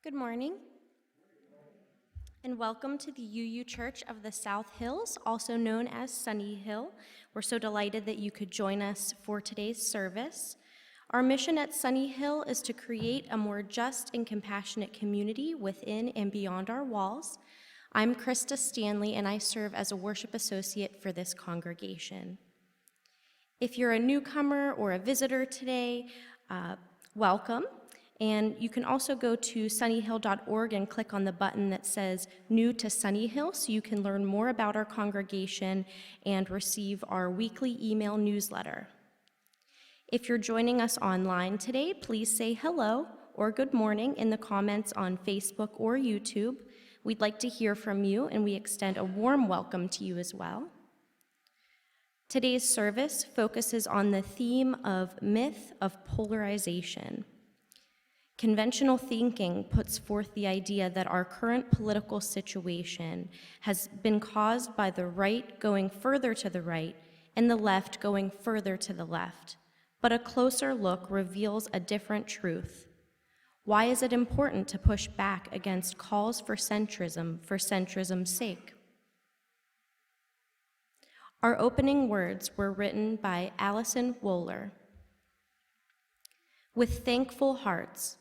Good morning, and welcome to the UU Church of the South Hills, also known as Sunnyhill. We're so delighted that you could join us for today's service. Our mission at Sunnyhill is to create a more just and compassionate community within and beyond our walls. I'm Krista Stanley, and I serve as a worship associate for this congregation. If you're a newcomer or a visitor today, welcome. And you can also go to sunnyhill.org and click on the button that says New to Sunnyhill so you can learn more about our congregation and receive our weekly email newsletter. If you're joining us online today, please say hello or good morning in the comments on Facebook or YouTube. We'd like to hear from you, and we extend a warm welcome to you as well. Today's service focuses on the theme of Myth of Polarization. Conventional thinking puts forth the idea that our current political situation has been caused by the right going further to the right and the left going further to the left. But a closer look reveals a different truth. Why is it important to push back against calls for centrism's sake? Our opening words were written by Allison Wohler. With thankful hearts,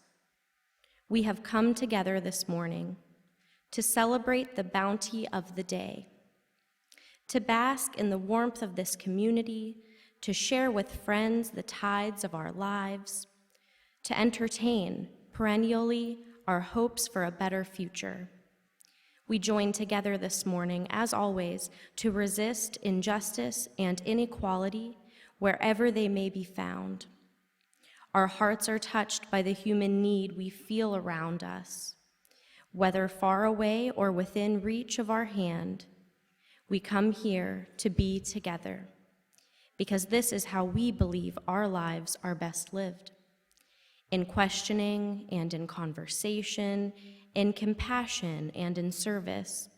we have come together this morning to celebrate the bounty of the day, to bask in the warmth of this community, to share with friends the tides of our lives, to entertain perennially our hopes for a better future. We join together this morning, as always, to resist injustice and inequality wherever they may be found. Our hearts are touched by the human need we feel around us. Whether far away or within reach of our hand, we come here to be together, because this is how we believe our lives are best lived. In questioning and in conversation, in compassion and in service,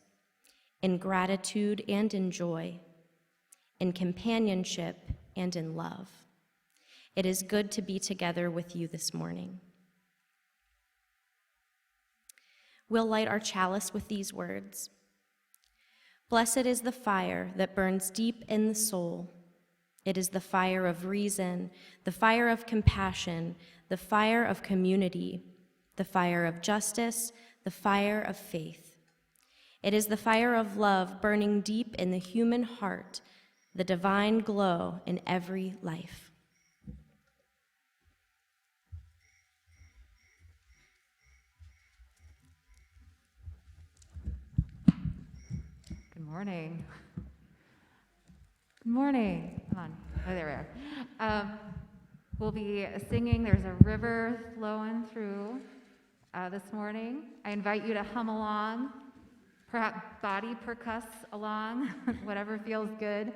in gratitude and in joy, in companionship and in love. It is good to be together with you this morning. We'll light our chalice with these words. Blessed is the fire that burns deep in the soul. It is the fire of reason, the fire of compassion, the fire of community, the fire of justice, the fire of faith. It is the fire of love burning deep in the human heart, the divine glow in every life. Good morning. Good morning. Come on. Oh, there we are. We'll be singing There's a River Flowing Through this morning. I invite you to hum along, perhaps body percuss along, whatever feels good.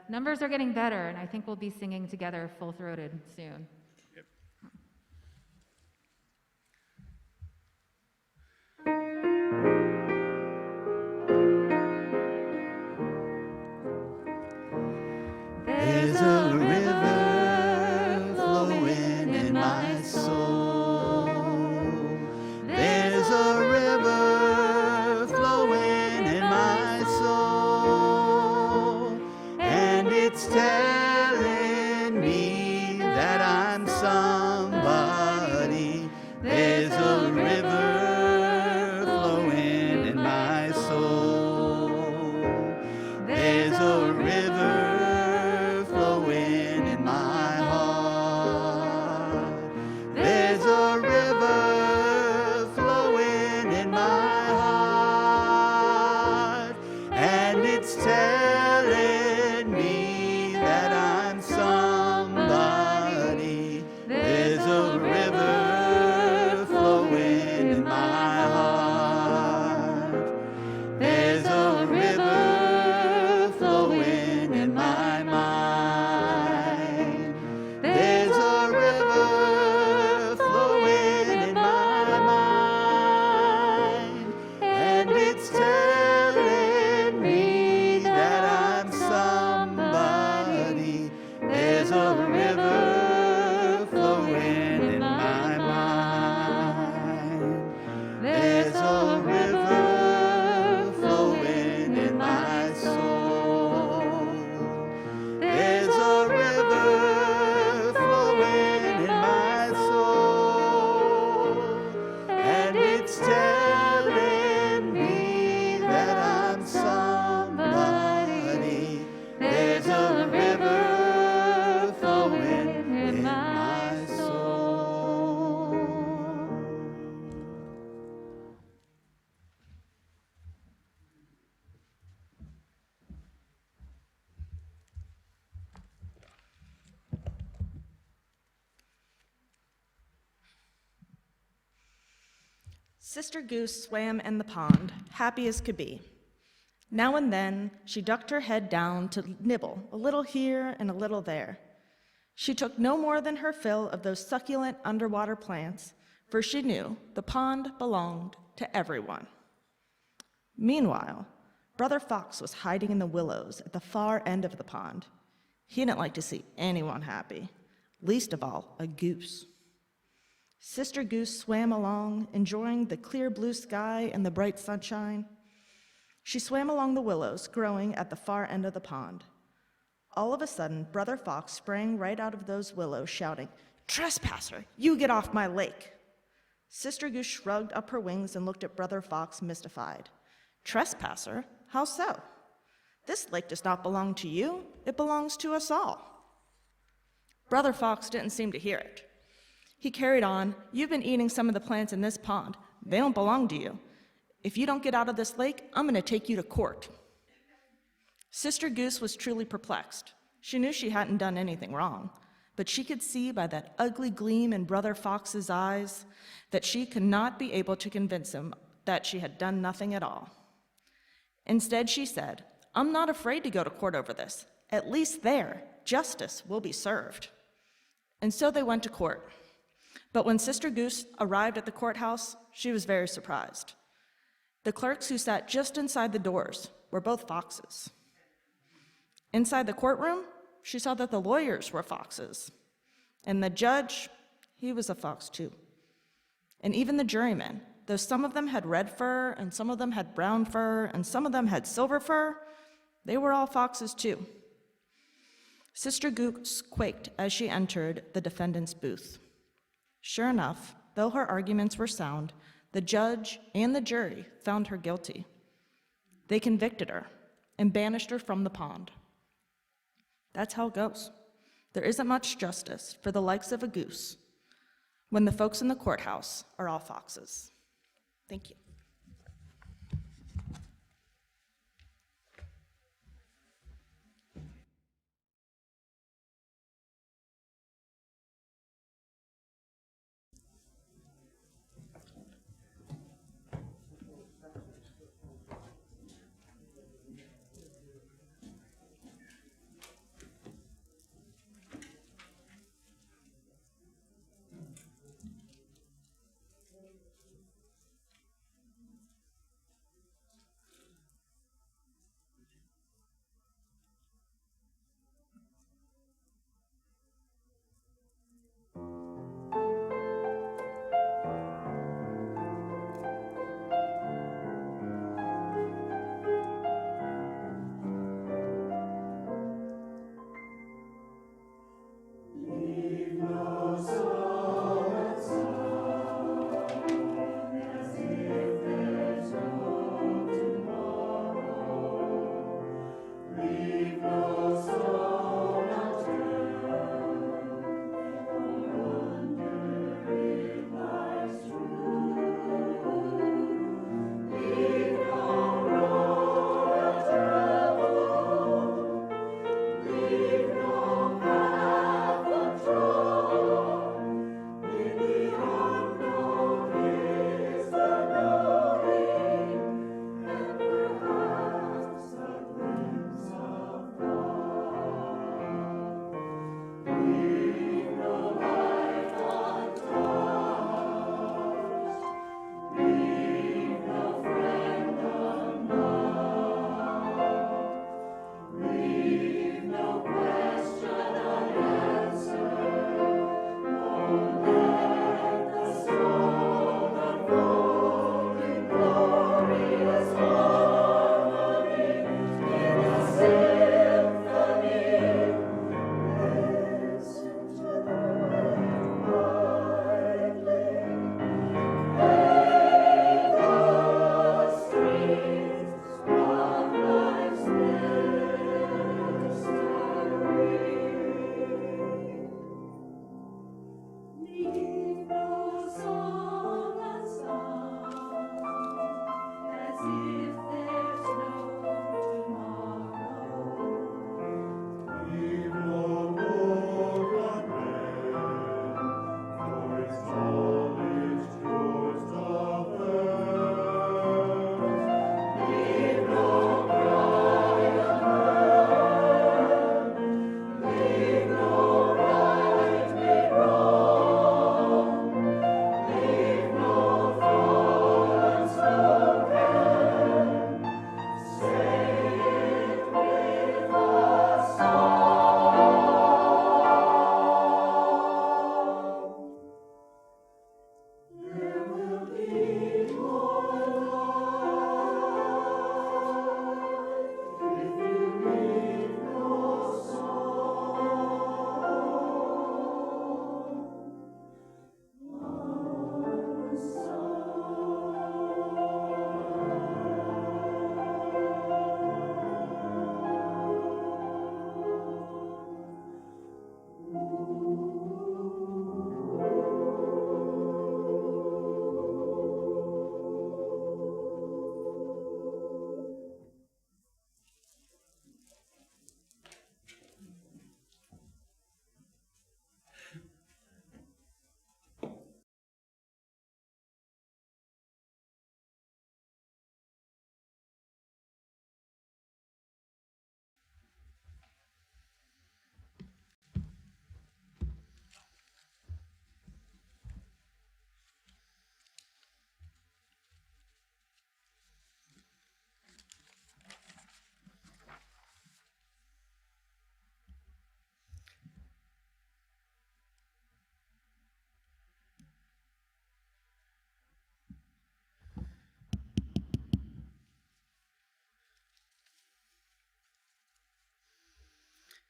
Numbers are getting better, and I think we'll be singing together full-throated soon. Yep. There's a river flowing in my soul. There's a river flowing in my soul. And it's telling me that I'm Sister Goose swam in the pond, happy as could be. Now and then, she ducked her head down to nibble, a little here and a little there. She took no more than her fill of those succulent underwater plants, for she knew the pond belonged to everyone. Meanwhile, Brother Fox was hiding in the willows at the far end of the pond. He didn't like to see anyone happy, least of all a goose. Sister Goose swam along, enjoying the clear blue sky and the bright sunshine. She swam along the willows growing at the far end of the pond. All of a sudden, Brother Fox sprang right out of those willows, shouting, "Trespasser, you get off my lake!" Sister Goose shrugged up her wings and looked at Brother Fox, mystified. "Trespasser? How so? This lake does not belong to you. It belongs to us all." Brother Fox didn't seem to hear it. He carried on, "You've been eating some of the plants in this pond. They don't belong to you. If you don't get out of this lake, I'm going to take you to court." Sister Goose was truly perplexed. She knew she hadn't done anything wrong, but she could see by that ugly gleam in Brother Fox's eyes that she could not be able to convince him that she had done nothing at all. Instead, she said, "I'm not afraid to go to court over this. At least there, justice will be served." And so they went to court. But when Sister Goose arrived at the courthouse, she was very surprised. The clerks who sat just inside the doors were both foxes. Inside the courtroom, she saw that the lawyers were foxes. And the judge, he was a fox too. And even the jurymen, though some of them had red fur, and some of them had brown fur, and some of them had silver fur, they were all foxes too. Sister Goose quaked as she entered the defendant's booth. Sure enough, though her arguments were sound, the judge and the jury found her guilty. They convicted her and banished her from the pond. That's how it goes. There isn't much justice for the likes of a goose when the folks in the courthouse are all foxes. Thank you.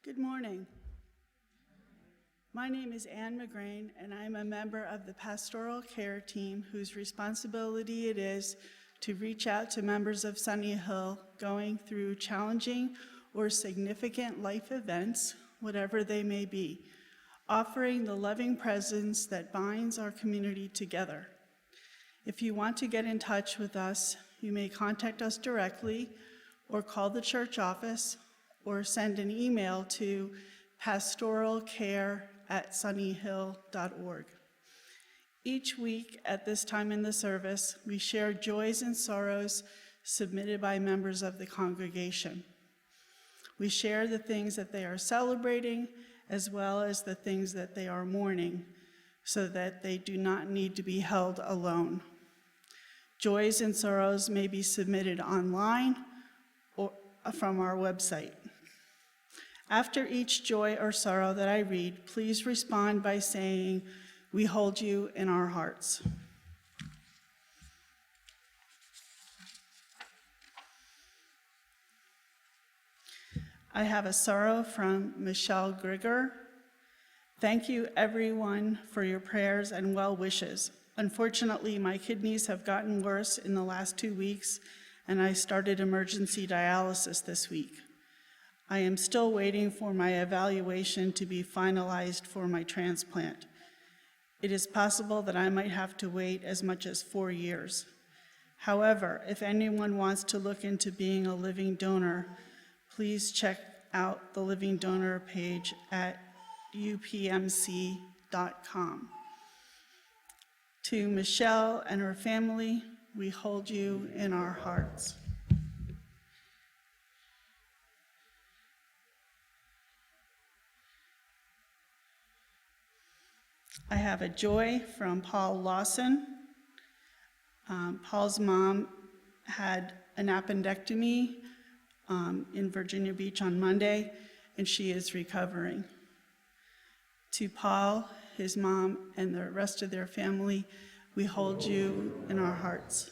Good morning. My name is Anne McGrain, and I'm a member of the pastoral care team whose responsibility it is to reach out to members of Sunnyhill going through challenging or significant life events, whatever they may be, offering the loving presence that binds our community together. If you want to get in touch with us, you may contact us directly or call the church office or send an email to pastoralcare@sunnyhill.org. Each week at this time in the service, we share joys and sorrows submitted by members of the congregation. We share the things that they are celebrating as well as the things that they are mourning, so that they do not need to be held alone. Joys and sorrows may be submitted online or from our website. After each joy or sorrow that I read, please respond by saying, "We hold you in our hearts." I have a sorrow from Michelle Grigger. Thank you, everyone, for your prayers and well wishes. Unfortunately, my kidneys have gotten worse in the last 2 weeks, and I started emergency dialysis this week. I am still waiting for my evaluation to be finalized for my transplant. It is possible that I might have to wait as much as 4 years. However, if anyone wants to look into being a living donor, please check out the living donor page at upmc.com. To Michelle and her family, we hold you in our hearts. I have a joy from Paul Lawson. Paul's mom had an appendectomy in Virginia Beach on Monday, and she is recovering. To Paul, his mom, and the rest of their family, we hold you in our hearts.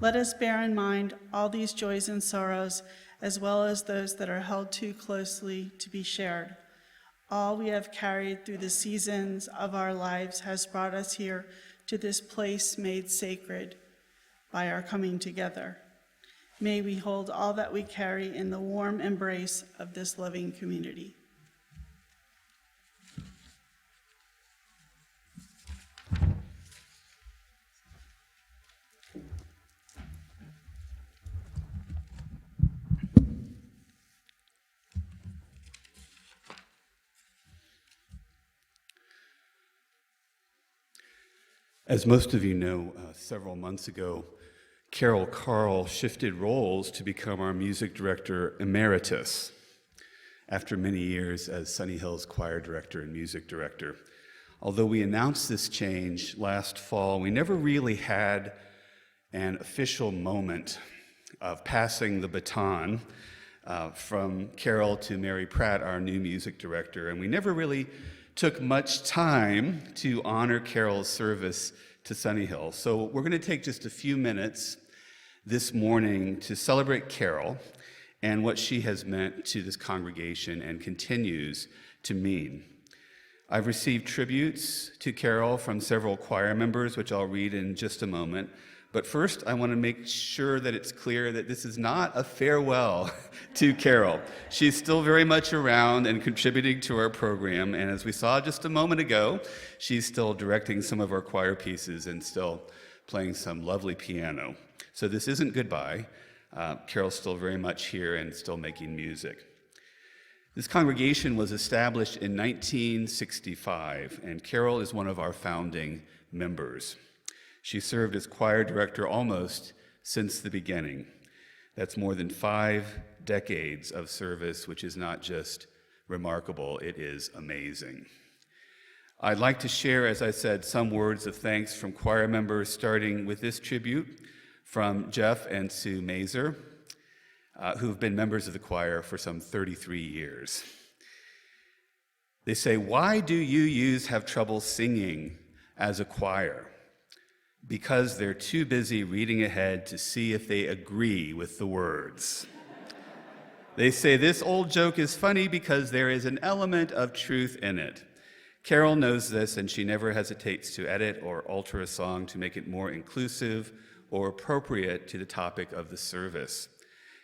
Let us bear in mind all these joys and sorrows, as well as those that are held too closely to be shared. All we have carried through the seasons of our lives has brought us here to this place made sacred by our coming together. May we hold all that we carry in the warm embrace of this loving community. As most of you know, several months ago, Carol Carl shifted roles to become our music director emeritus after many years as Sunnyhill's choir director and music director. Although we announced this change last fall, we never really had an official moment of passing the baton from Carol to Mary Pratt, our new music director, and we never really took much time to honor Carol's service to Sunnyhill. So we're going to take just a few minutes this morning to celebrate Carol and what she has meant to this congregation and continues to mean. I've received tributes to Carol from several choir members, which I'll read in just a moment. But first, I want to make sure that it's clear that this is not a farewell to Carol. She's still very much around and contributing to our program, and as we saw just a moment ago, she's still directing some of our choir pieces and still playing some lovely piano. So this isn't goodbye. Carol's still very much here and still making music. This congregation was established in 1965, and Carol is one of our founding members. She served as choir director almost since the beginning. That's more than 5 decades of service, which is not just remarkable, it is amazing. I'd like to share, as I said, some words of thanks from choir members, starting with this tribute from Jeff and Sue Mazer, who've been members of the choir for some 33 years. They say, "Why do you youths have trouble singing as a choir?" Because they're too busy reading ahead to see if they agree with the words. They say this old joke is funny because there is an element of truth in it. Carol knows this, and she never hesitates to edit or alter a song to make it more inclusive or appropriate to the topic of the service.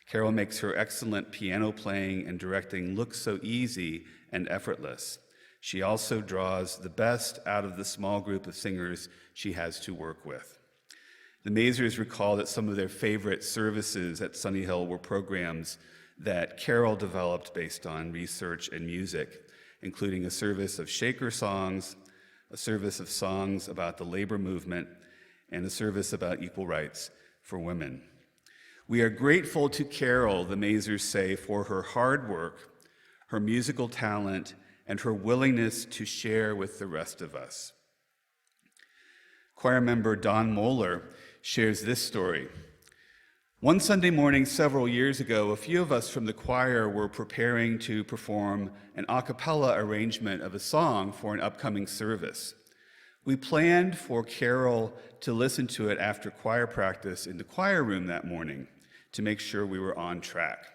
Carol makes her excellent piano playing and directing look so easy and effortless. She also draws the best out of the small group of singers she has to work with. The Mazers recall that some of their favorite services at Sunnyhill were programs that Carol developed based on research and music, including a service of Shaker songs, a service of songs about the labor movement, and a service about equal rights for women. We are grateful to Carol, the Mazers say, for her hard work, her musical talent, and her willingness to share with the rest of us. Choir member Don Moeller shares this story. One Sunday morning several years ago, a few of us from the choir were preparing to perform an a cappella arrangement of a song for an upcoming service. We planned for Carol to listen to it after choir practice in the choir room that morning to make sure we were on track.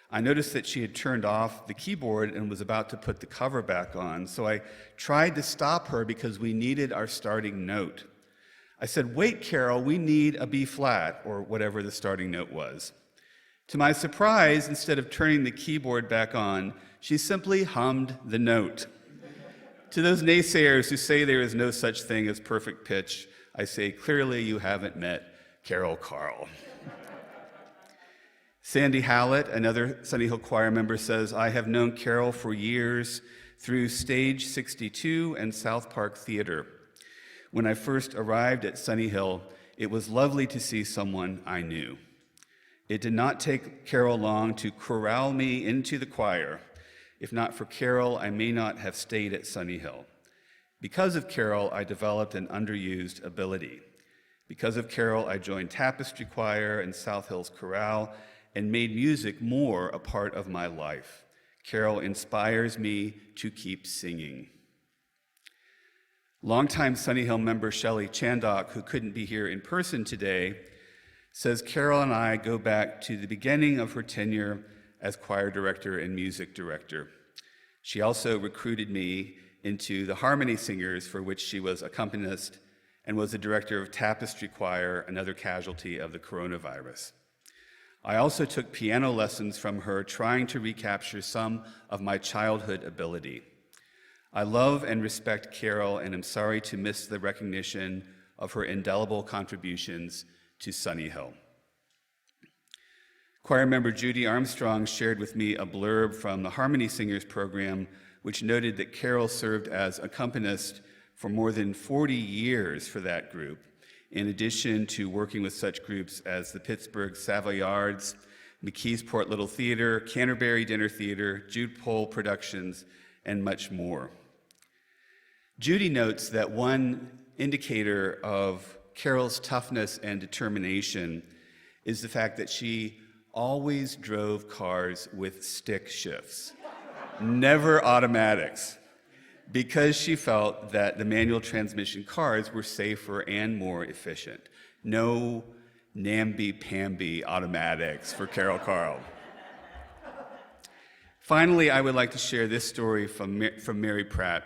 I noticed that she had turned off the keyboard and was about to put the cover back on, so I tried to stop her because we needed our starting note. I said, "Wait, Carol, we need a B flat," or whatever the starting note was. To my surprise, instead of turning the keyboard back on, she simply hummed the note. To those naysayers who say there is no such thing as perfect pitch, I say, clearly you haven't met Carol Carl. Sandy Hallett, another Sunnyhill choir member, says, "I have known Carol for years through Stage 62 and South Park Theater. When I first arrived at Sunnyhill, it was lovely to see someone I knew. It did not take Carol long to corral me into the choir. If not for Carol, I may not have stayed at Sunnyhill. Because of Carol, I developed an underused ability. Because of Carol, I joined Tapestry Choir and South Hills Chorale and made music more a part of my life. Carol inspires me to keep singing." Longtime Sunnyhill member Shelley Chandok, who couldn't be here in person today, says Carol and I go back to the beginning of her tenure as choir director and music director. She also recruited me into the Harmony Singers, for which she was accompanist and was the director of Tapestry Choir, another casualty of the coronavirus. I also took piano lessons from her, trying to recapture some of my childhood ability. I love and respect Carol and am sorry to miss the recognition of her indelible contributions to Sunnyhill. Choir member Judy Armstrong shared with me a blurb from the Harmony Singers program, which noted that Carol served as accompanist for more than 40 years for that group, in addition to working with such groups as the Pittsburgh Savoyards, McKeesport Little Theater, Canterbury Dinner Theater, Jude Poll Productions, and much more. Judy notes that one indicator of Carol's toughness and determination is the fact that she always drove cars with stick shifts, never automatics, because she felt that the manual transmission cars were safer and more efficient. No namby-pamby automatics for Carol Carl. Finally, I would like to share this story from Mary Pratt,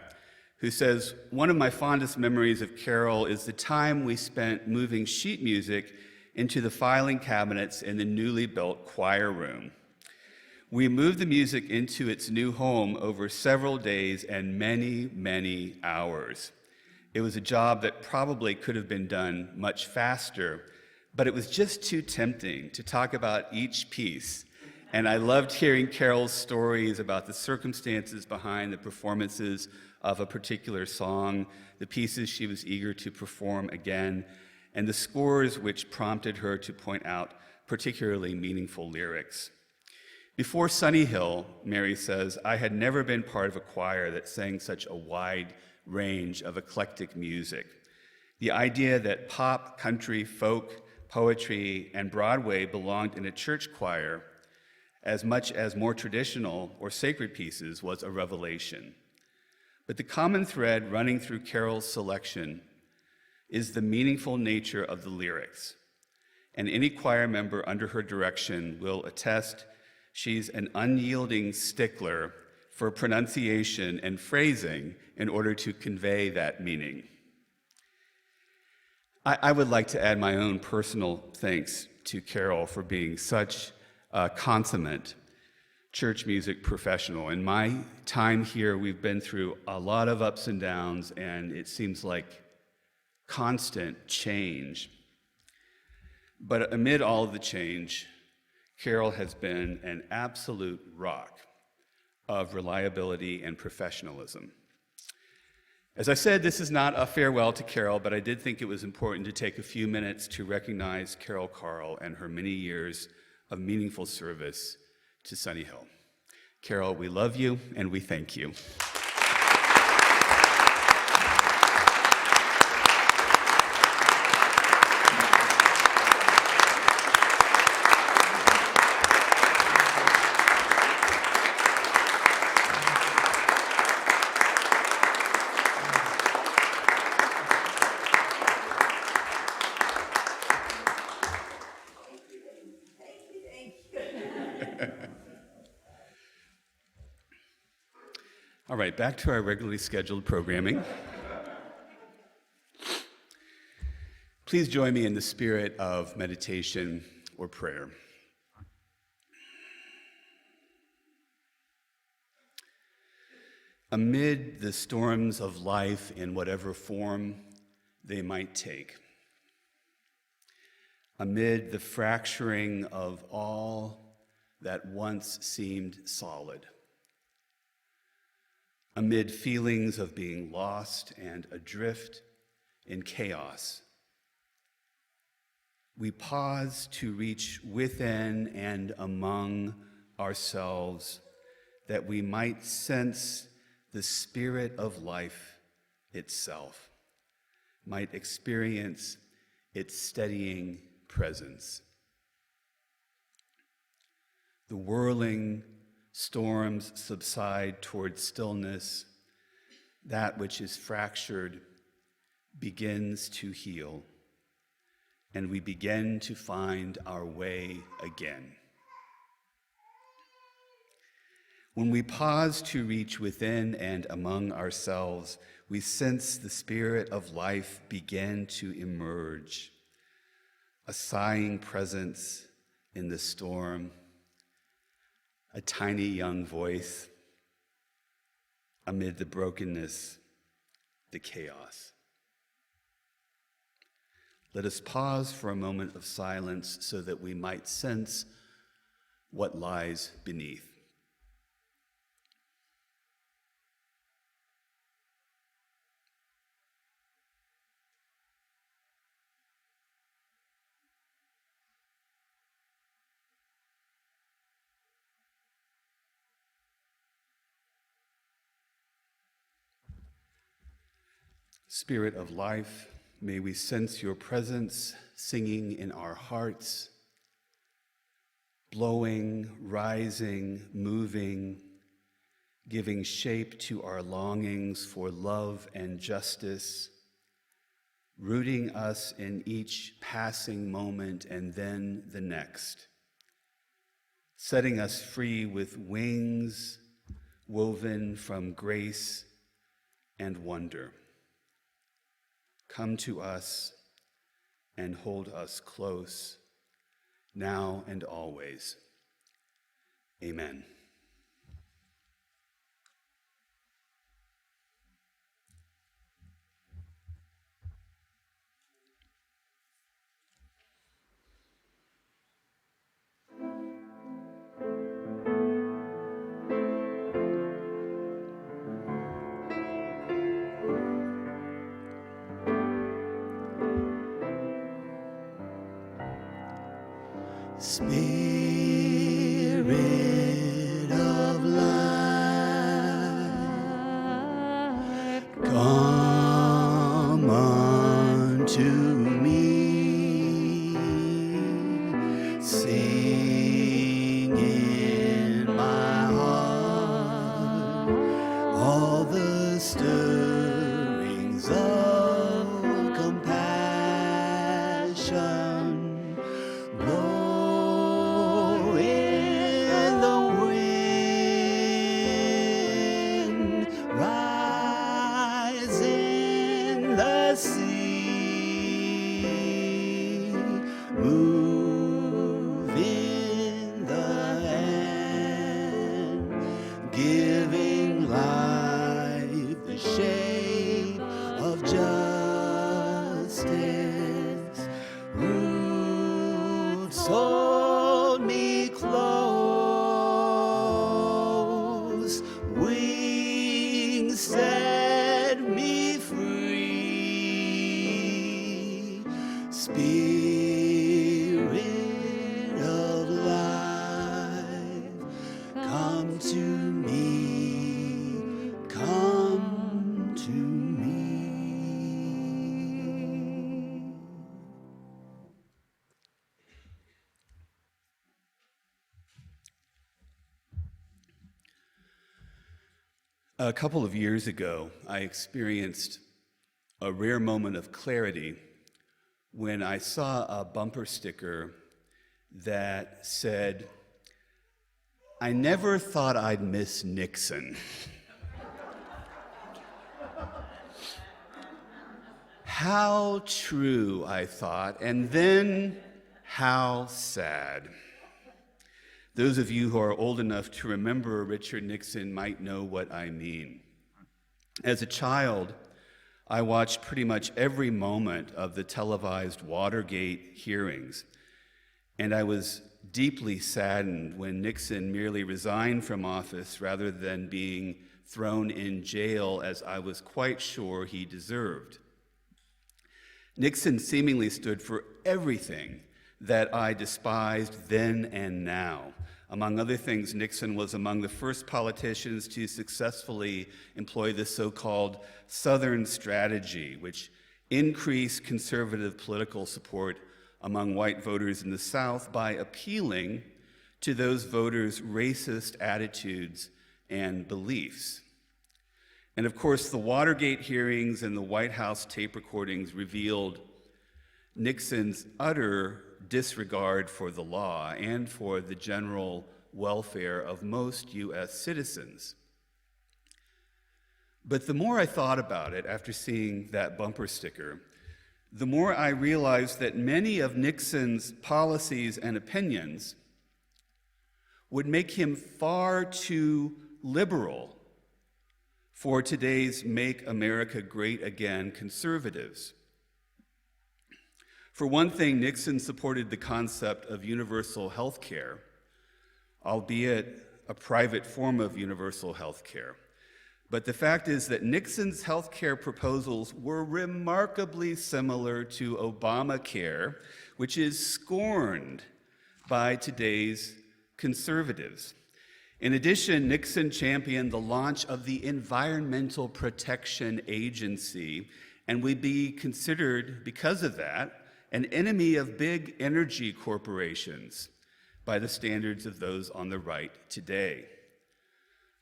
who says, "One of my fondest memories of Carol is the time we spent moving sheet music into the filing cabinets in the newly built choir room. We moved the music into its new home over several days and many, many hours. It was a job that probably could have been done much faster, but it was just too tempting to talk about each piece. And I loved hearing Carol's stories about the circumstances behind the performances of a particular song, the pieces she was eager to perform again, and the scores which prompted her to point out particularly meaningful lyrics. Before Sunnyhill," Mary says, "I had never been part of a choir that sang such a wide range of eclectic music. The idea that pop, country, folk, poetry, and Broadway belonged in a church choir as much as more traditional or sacred pieces was a revelation. But the common thread running through Carol's selection is the meaningful nature of the lyrics, and any choir member under her direction will attest She's an unyielding stickler for pronunciation and phrasing in order to convey that meaning. I would like to add my own personal thanks to Carol for being such a consummate church music professional. In my time here, we've been through a lot of ups and downs, and it seems like constant change. But amid all of the change, Carol has been an absolute rock of reliability and professionalism. As I said, this is not a farewell to Carol, but I did think it was important to take a few minutes to recognize Carol Carl and her many years of meaningful service to Sunnyhill. Carol, we love you and we thank you. All right, back to our regularly scheduled programming. Please join me in the spirit of meditation or prayer. Amid the storms of life in whatever form they might take, amid the fracturing of all that once seemed solid, amid feelings of being lost and adrift in chaos, we pause to reach within and among ourselves that we might sense the spirit of life itself, might experience its steadying presence. The whirling storms subside toward stillness. That which is fractured begins to heal, and we begin to find our way again. When we pause to reach within and among ourselves, we sense the spirit of life begin to emerge, a sighing presence in the storm, a tiny young voice amid the brokenness, the chaos. Let us pause for a moment of silence so that we might sense what lies beneath. Spirit of life, may we sense your presence singing in our hearts, blowing, rising, moving, giving shape to our longings for love and justice, rooting us in each passing moment and then the next, setting us free with wings woven from grace and wonder. Come to us and hold us close, now and always. Amen. Spirit of life, come unto me, sing in my heart all the stirrings of compassion. Blow in the set me free. Spirit of life, come to me, come to me. A couple of years ago, I experienced a rare moment of clarity when I saw a bumper sticker that said, "I never thought I'd miss Nixon." How true, I thought, and then how sad. Those of you who are old enough to remember Richard Nixon might know what I mean. As a child, I watched pretty much every moment of the televised Watergate hearings, and I was deeply saddened when Nixon merely resigned from office rather than being thrown in jail, as I was quite sure he deserved. Nixon seemingly stood for everything that I despised then and now. Among other things, Nixon was among the first politicians to successfully employ the so-called Southern strategy, which increased conservative political support among white voters in the South by appealing to those voters' racist attitudes and beliefs. And of course, the Watergate hearings and the White House tape recordings revealed Nixon's utter disregard for the law and for the general welfare of most U.S. citizens. But the more I thought about it after seeing that bumper sticker, the more I realized that many of Nixon's policies and opinions would make him far too liberal for today's Make America Great Again conservatives. For one thing, Nixon supported the concept of universal health care, albeit a private form of universal health care. But the fact is that Nixon's health care proposals were remarkably similar to Obamacare, which is scorned by today's conservatives. In addition, Nixon championed the launch of the Environmental Protection Agency and would be considered, because of that, an enemy of big energy corporations by the standards of those on the right today.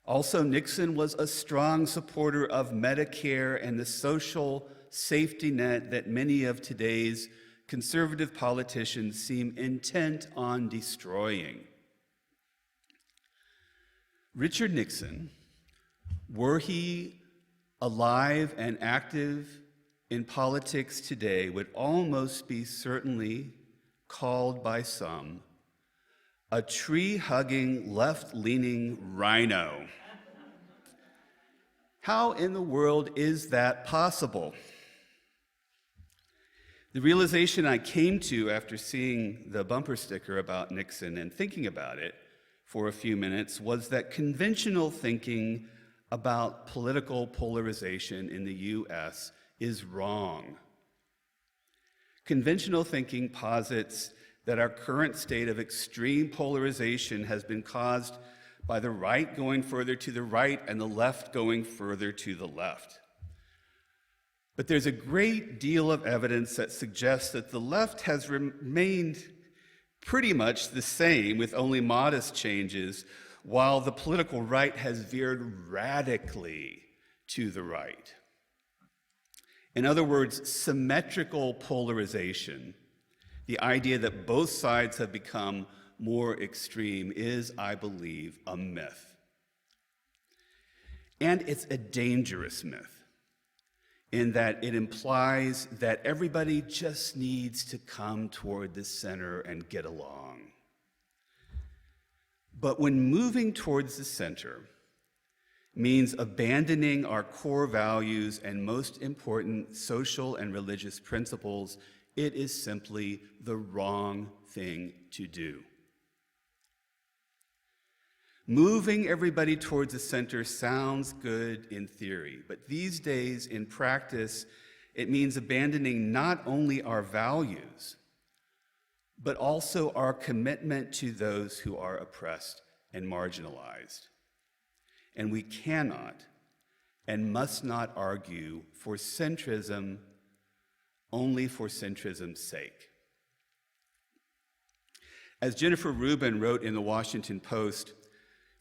Also, Nixon was a strong supporter of Medicare and the social safety net that many of today's conservative politicians seem intent on destroying. Richard Nixon, were he alive and active in politics today, would almost be certainly called by some a tree-hugging, left-leaning rhino. How in the world is that possible? The realization I came to after seeing the bumper sticker about Nixon and thinking about it for a few minutes was that conventional thinking about political polarization in the U.S. is wrong. Conventional thinking posits that our current state of extreme polarization has been caused by the right going further to the right and the left going further to the left. But there's a great deal of evidence that suggests that the left has remained pretty much the same with only modest changes, while the political right has veered radically to the right. In other words, symmetrical polarization, the idea that both sides have become more extreme, is, I believe, a myth. And it's a dangerous myth in that it implies that everybody just needs to come toward the center and get along. But when moving towards the center means abandoning our core values and most important social and religious principles, it is simply the wrong thing to do. Moving everybody towards the center sounds good in theory, but these days in practice, it means abandoning not only our values, but also our commitment to those who are oppressed and marginalized. And we cannot and must not argue for centrism only for centrism's sake. As Jennifer Rubin wrote in the Washington Post,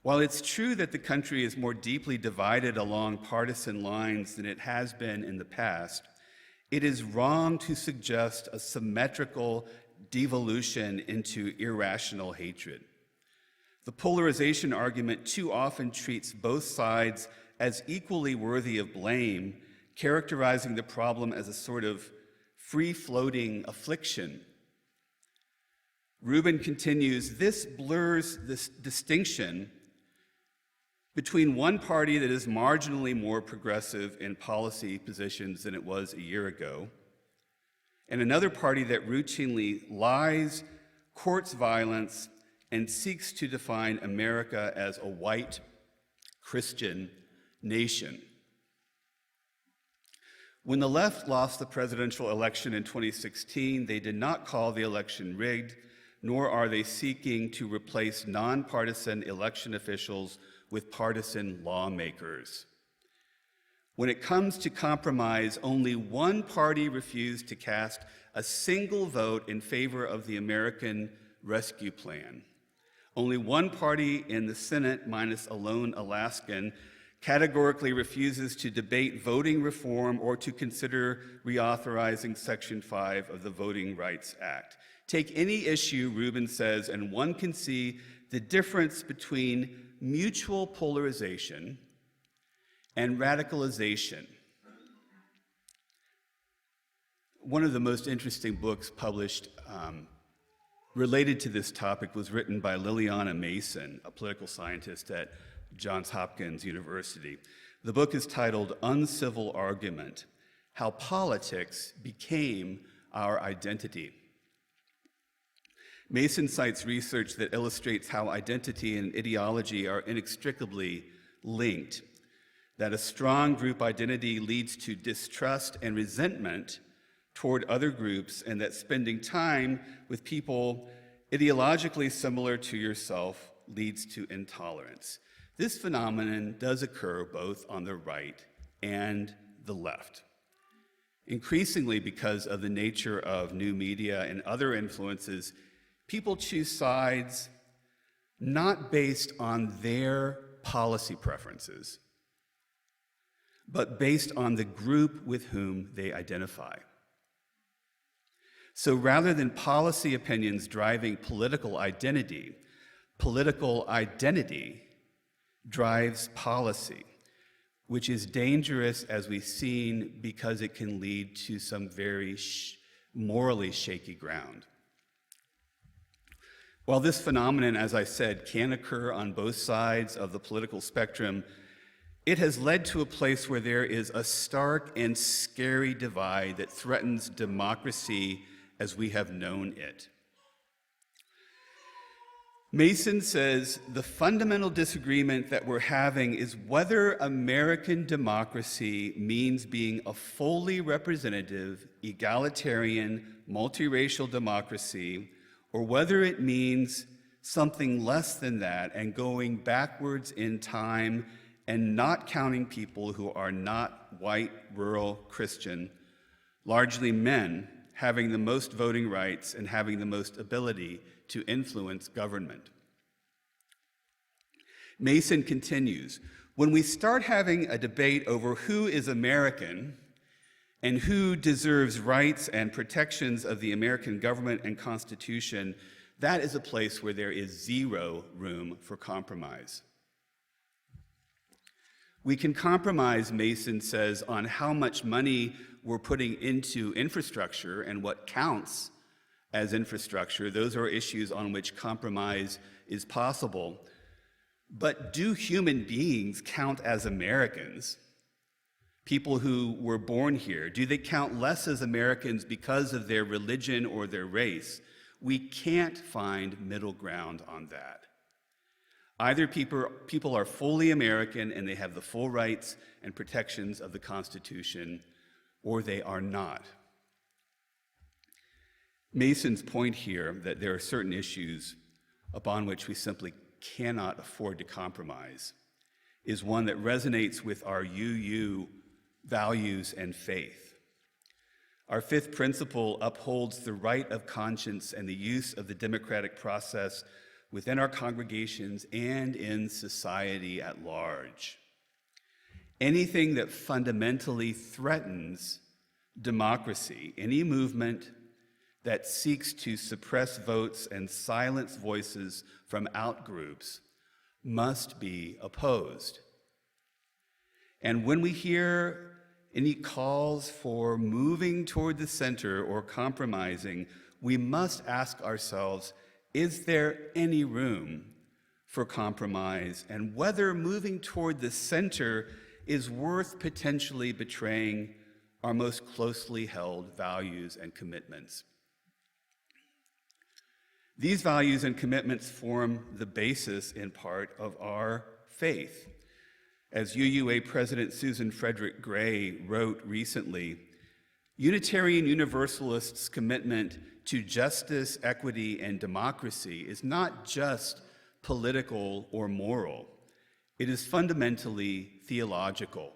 while it's true that the country is more deeply divided along partisan lines than it has been in the past, it is wrong to suggest a symmetrical devolution into irrational hatred. The polarization argument too often treats both sides as equally worthy of blame, characterizing the problem as a sort of free-floating affliction. Rubin continues, this blurs this distinction between one party that is marginally more progressive in policy positions than it was a year ago, and another party that routinely lies, courts violence, and seeks to define America as a white Christian nation. When the left lost the presidential election in 2016, they did not call the election rigged, nor are they seeking to replace nonpartisan election officials with partisan lawmakers. When it comes to compromise, only one party refused to cast a single vote in favor of the American Rescue Plan. Only one party in the Senate, minus a lone Alaskan, categorically refuses to debate voting reform or to consider reauthorizing Section 5 of the Voting Rights Act. Take any issue, Rubin says, and one can see the difference between mutual polarization and radicalization. One of the most interesting books published related to this topic was written by Liliana Mason, a political scientist at Johns Hopkins University. The book is titled Uncivil Argument: How Politics Became Our Identity. Mason cites research that illustrates how identity and ideology are inextricably linked, that a strong group identity leads to distrust and resentment toward other groups, and that spending time with people ideologically similar to yourself leads to intolerance. This phenomenon does occur both on the right and the left. Increasingly, because of the nature of new media and other influences, people choose sides not based on their policy preferences, but based on the group with whom they identify. So rather than policy opinions driving political identity drives policy, which is dangerous, as we've seen, because it can lead to some very morally shaky ground. While this phenomenon, as I said, can occur on both sides of the political spectrum, it has led to a place where there is a stark and scary divide that threatens democracy as we have known it. Mason says the fundamental disagreement that we're having is whether American democracy means being a fully representative, egalitarian, multiracial democracy, or whether it means something less than that and going backwards in time and not counting people who are not white, rural, Christian, largely men, having the most voting rights and having the most ability to influence government. Mason continues, when we start having a debate over who is American and who deserves rights and protections of the American government and Constitution, that is a place where there is zero room for compromise. We can compromise, Mason says, on how much money we're putting into infrastructure and what counts as infrastructure. Those are issues on which compromise is possible. But do human beings count as Americans? People who were born here, do they count less as Americans because of their religion or their race? We can't find middle ground on that. Either people are fully American and they have the full rights and protections of the Constitution, or they are not. Mason's point here that there are certain issues upon which we simply cannot afford to compromise is one that resonates with our UU values and faith. Our fifth principle upholds the right of conscience and the use of the democratic process within our congregations and in society at large. Anything that fundamentally threatens democracy, any movement that seeks to suppress votes and silence voices from outgroups, must be opposed. And when we hear any calls for moving toward the center or compromising, we must ask ourselves, is there any room for compromise, and whether moving toward the center is worth potentially betraying our most closely held values and commitments. These values and commitments form the basis, in part, of our faith. As UUA President Susan Frederick Gray wrote recently, Unitarian Universalists' commitment to justice, equity, and democracy is not just political or moral. It is fundamentally theological.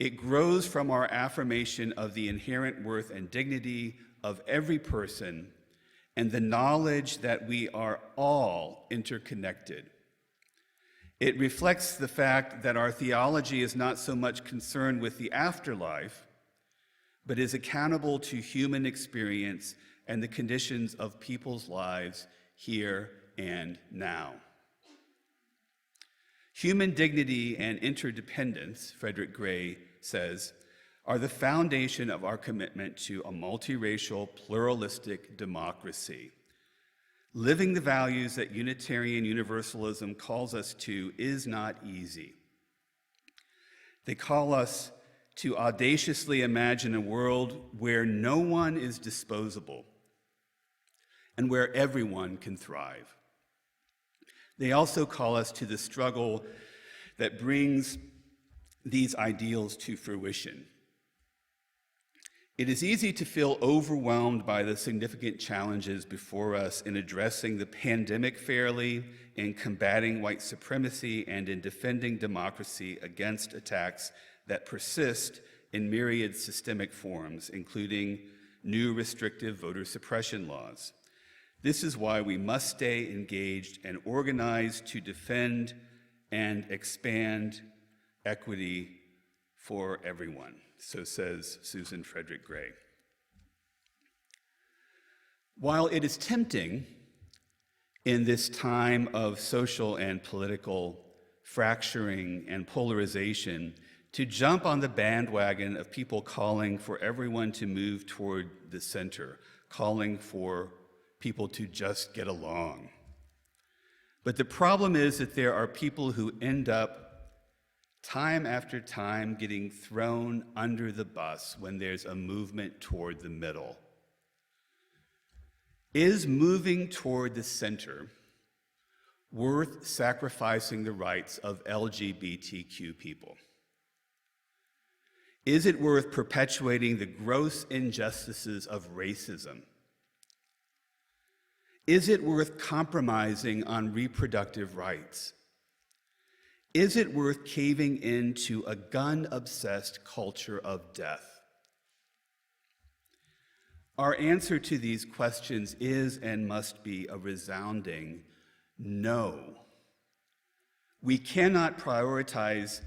It grows from our affirmation of the inherent worth and dignity of every person and the knowledge that we are all interconnected. It reflects the fact that our theology is not so much concerned with the afterlife, but is accountable to human experience and the conditions of people's lives here and now. Human dignity and interdependence, Frederick Gray says, are the foundation of our commitment to a multiracial, pluralistic democracy. Living the values that Unitarian Universalism calls us to is not easy. They call us to audaciously imagine a world where no one is disposable and where everyone can thrive. They also call us to the struggle that brings these ideals to fruition. It is easy to feel overwhelmed by the significant challenges before us in addressing the pandemic fairly, in combating white supremacy, and in defending democracy against attacks that persist in myriad systemic forms, including new restrictive voter suppression laws. This is why we must stay engaged and organized to defend and expand equity for everyone. So says Susan Frederick Gray. While it is tempting in this time of social and political fracturing and polarization to jump on the bandwagon of people calling for everyone to move toward the center, calling for people to just get along. But the problem is that there are people who end up time after time getting thrown under the bus when there's a movement toward the middle. Is moving toward the center worth sacrificing the rights of LGBTQ people? Is it worth perpetuating the gross injustices of racism? Is it worth compromising on reproductive rights? Is it worth caving into a gun-obsessed culture of death? Our answer to these questions is and must be a resounding no. We cannot prioritize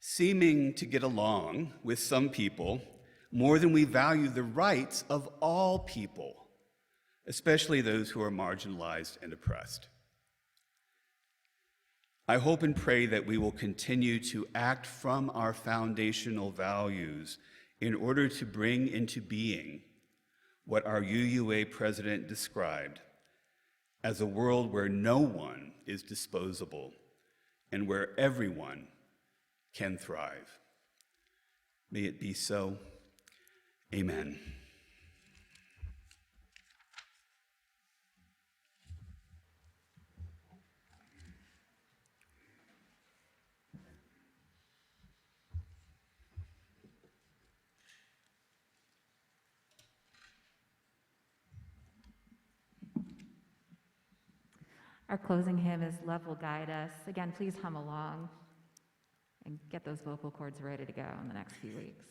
seeming to get along with some people more than we value the rights of all people, especially those who are marginalized and oppressed. I hope and pray that we will continue to act from our foundational values in order to bring into being what our UUA president described as a world where no one is disposable and where everyone can thrive. May it be so. Amen. Our closing hymn is Love Will Guide Us. Again, please hum along and get those vocal cords ready to go in the next few weeks.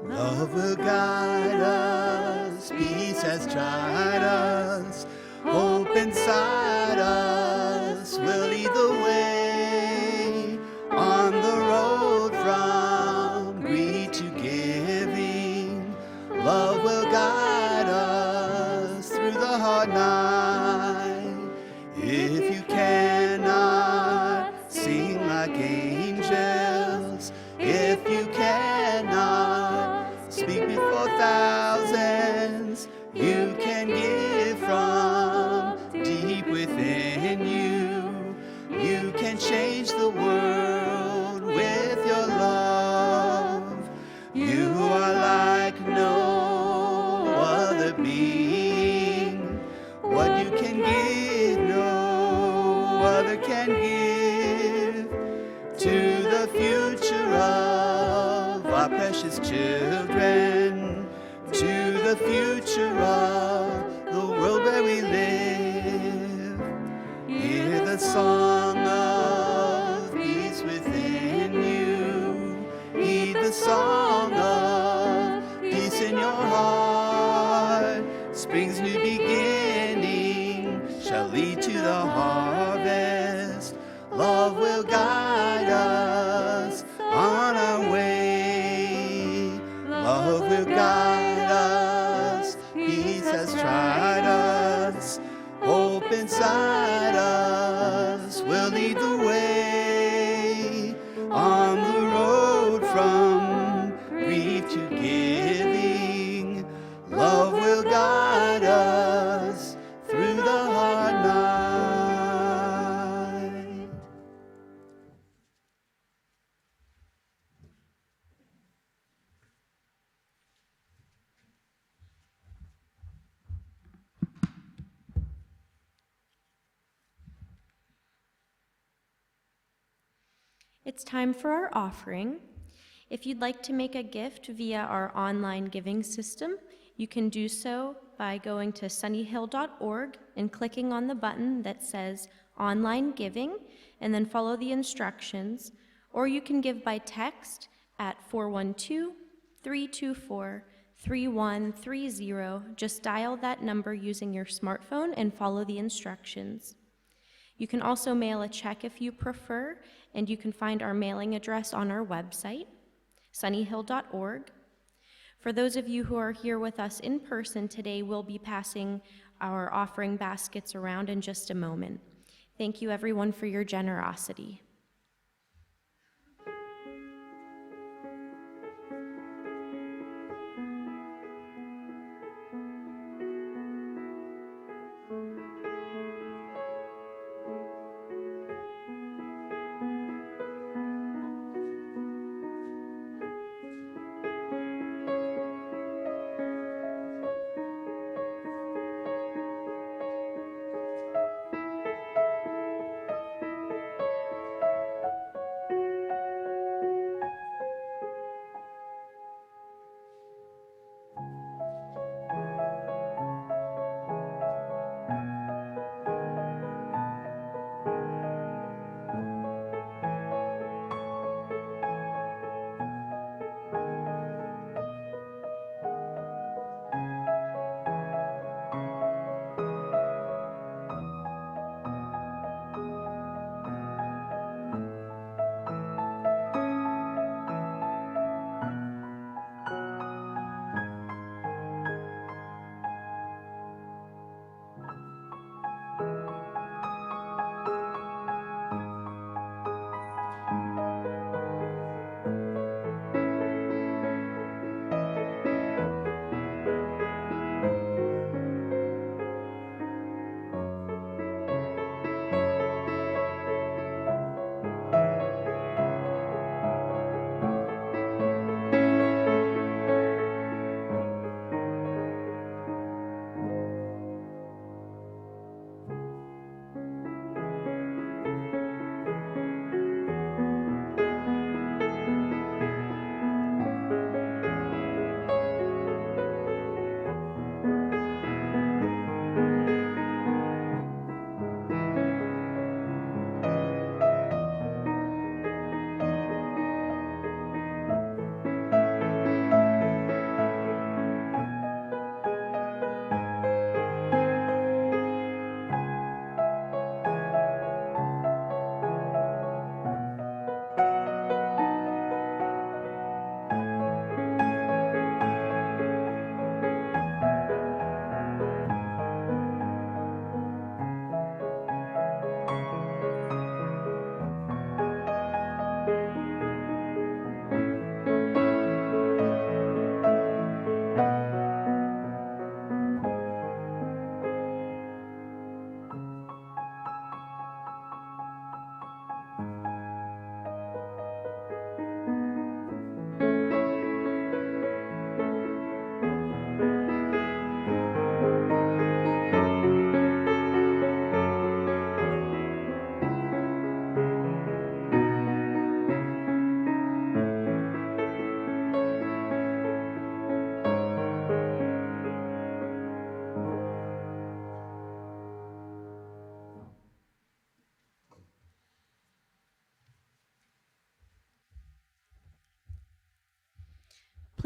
Love will guide us, peace has tried us, hope inside us will lead the way on the road from greed to giving. Love will guide us through the hard night. If you cannot sing like angels, if you cannot speak before thousands, you can give from deep within you. You can change the world with your love. You are like no other being. What you can give, no other can give. To the future of our precious children, to the future of the world where we live. Hear the song of peace within you. Heed the song of peace in your heart. Spring's new beginning shall lead to the harvest. Love will guide us on our way. Love will guide us. Peace has tried us. Hope inside us will lead the way on the road from grief to giving. Love will guide us through the hard night. It's time for our offering. If you'd like to make a gift via our online giving system, you can do so by going to sunnyhill.org and clicking on the button that says Online Giving, and then follow the instructions, or you can give by text at 412-324-3130. Just dial that number using your smartphone and follow the instructions. You can also mail a check if you prefer, and you can find our mailing address on our website, sunnyhill.org. For those of you who are here with us in person today, we'll be passing our offering baskets around in just a moment. Thank you, everyone, for your generosity.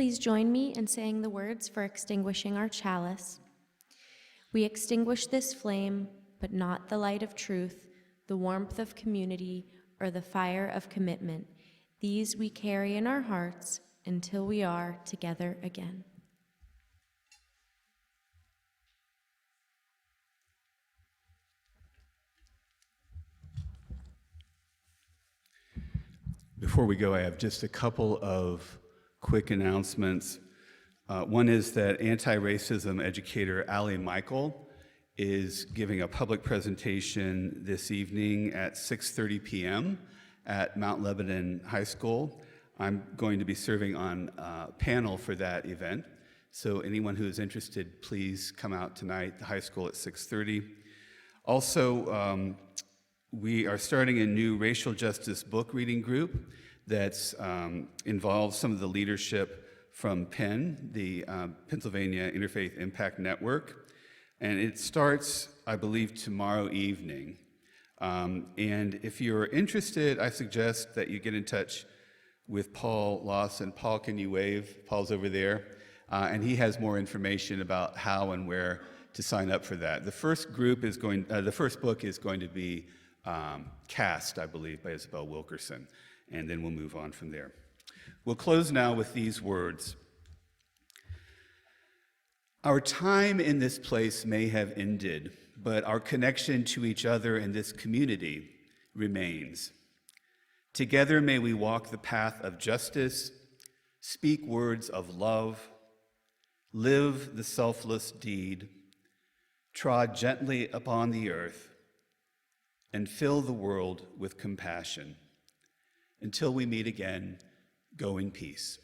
please join me in saying the words for extinguishing our chalice? We extinguish this flame, but not the light of truth, the warmth of community, or the fire of commitment. These we carry in our hearts until we are together again. Before we go, I have just a couple of quick announcements. One is that anti-racism educator Allie Michael is giving a public presentation this evening at 6:30 p.m. at Mount Lebanon High School. I'm going to be serving on a panel for that event, so anyone who is interested, please come out tonight, the high school at 6:30. Also, we are starting a new racial justice book reading group that's involves some of the leadership from PIN, the Pennsylvania Interfaith Impact Network. And it starts, I believe, tomorrow evening. And if you're interested, I suggest that you get in touch with Paul Lawson. Paul, can you wave? Paul's over there. And he has more information about how and where to sign up for that. The first book is going to be Cast, I believe, by Isabel Wilkerson, and then we'll move on from there. We'll close now with these words. Our time in this place may have ended, but our connection to each other in this community remains. Together may we walk the path of justice, speak words of love, live the selfless deed, trod gently upon the earth, and fill the world with compassion. Until we meet again, go in peace.